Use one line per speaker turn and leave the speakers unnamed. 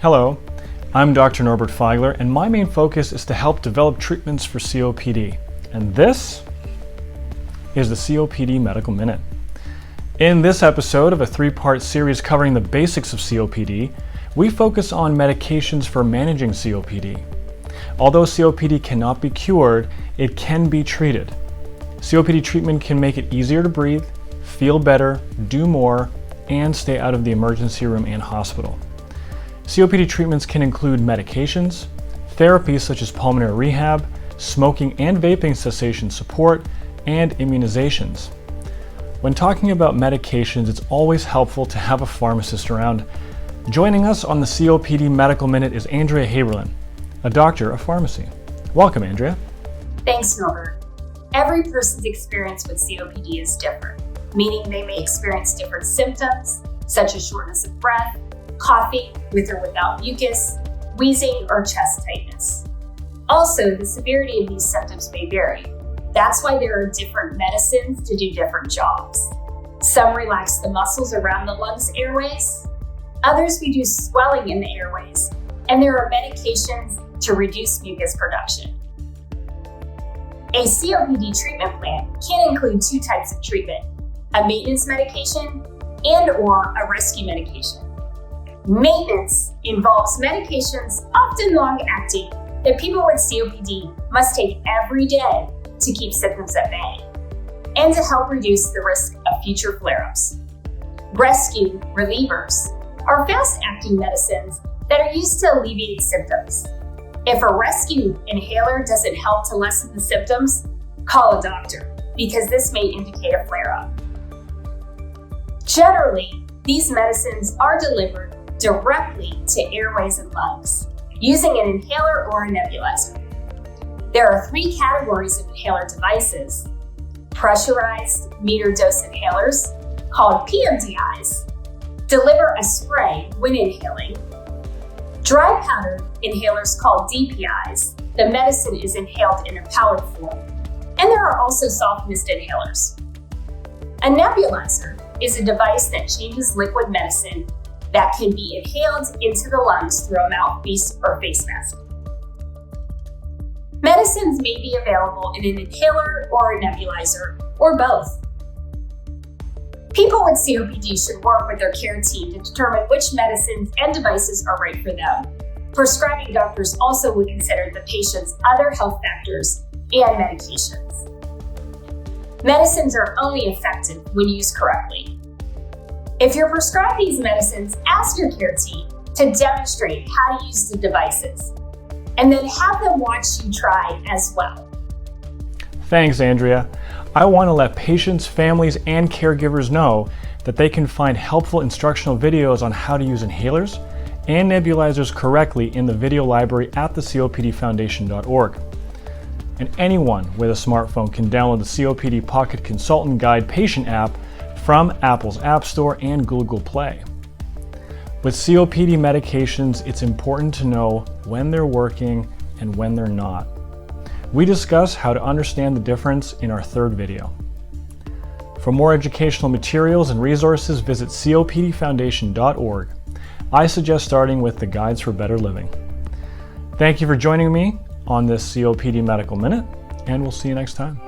Hello, I'm Dr. Norbert Feigler, and my main focus is to help develop treatments for COPD. And this is the COPD Medical Minute. In this episode of a three-part series covering the basics of COPD, we focus on medications for managing COPD. Although COPD cannot be cured, it can be treated. COPD treatment can make it easier to breathe, feel better, do more, and stay out of the emergency room and hospital. COPD treatments can include medications, therapies such as pulmonary rehab, smoking and vaping cessation support, and immunizations. When talking about medications, it's always helpful to have a pharmacist around. Joining us on the COPD Medical Minute is Andrea Haberlin, a doctor of pharmacy. Welcome, Andrea.
Thanks, Norbert. Every person's experience with COPD is different, meaning they may experience different symptoms, such as shortness of breath, coughing with or without mucus, wheezing, or chest tightness. Also, the severity of these symptoms may vary. That's why there are different medicines to do different jobs. Some relax the muscles around the lungs' airways. Others reduce swelling in the airways. And there are medications to reduce mucus production. A COPD treatment plan can include two types of treatment: a maintenance medication and/or a rescue medication. Maintenance involves medications, often long-acting, that people with COPD must take every day to keep symptoms at bay and to help reduce the risk of future flare-ups. Rescue relievers are fast-acting medicines that are used to alleviate symptoms. If a rescue inhaler doesn't help to lessen the symptoms, call a doctor, because this may indicate a flare-up. Generally, these medicines are delivered directly to airways and lungs, using an inhaler or a nebulizer. There are three categories of inhaler devices: pressurized metered-dose inhalers, called PMDIs, deliver a spray when inhaling; dry powder inhalers called DPIs, the medicine is inhaled in a powder form; and there are also soft mist inhalers. A nebulizer is a device that changes liquid medicine that can be inhaled into the lungs through a mouthpiece or face mask. Medicines may be available in an inhaler or a nebulizer, or both. People with COPD should work with their care team to determine which medicines and devices are right for them. Prescribing doctors also would consider the patient's other health factors and medications. Medicines are only effective when used correctly. If you're prescribed these medicines, ask your care team to demonstrate how to use the devices, and then have them watch you try as well.
Thanks, Andrea. I want to let patients, families, and caregivers know that they can find helpful instructional videos on how to use inhalers and nebulizers correctly in the video library at the COPDfoundation.org. And anyone with a smartphone can download the COPD Pocket Consultant Guide Patient app from Apple's App Store and Google Play. With COPD medications, it's important to know when they're working and when they're not. We discuss how to understand the difference in our third video. For more educational materials and resources, visit COPDfoundation.org. I suggest starting with the Guides for Better Living. Thank you for joining me on this COPD Medical Minute, and we'll see you next time.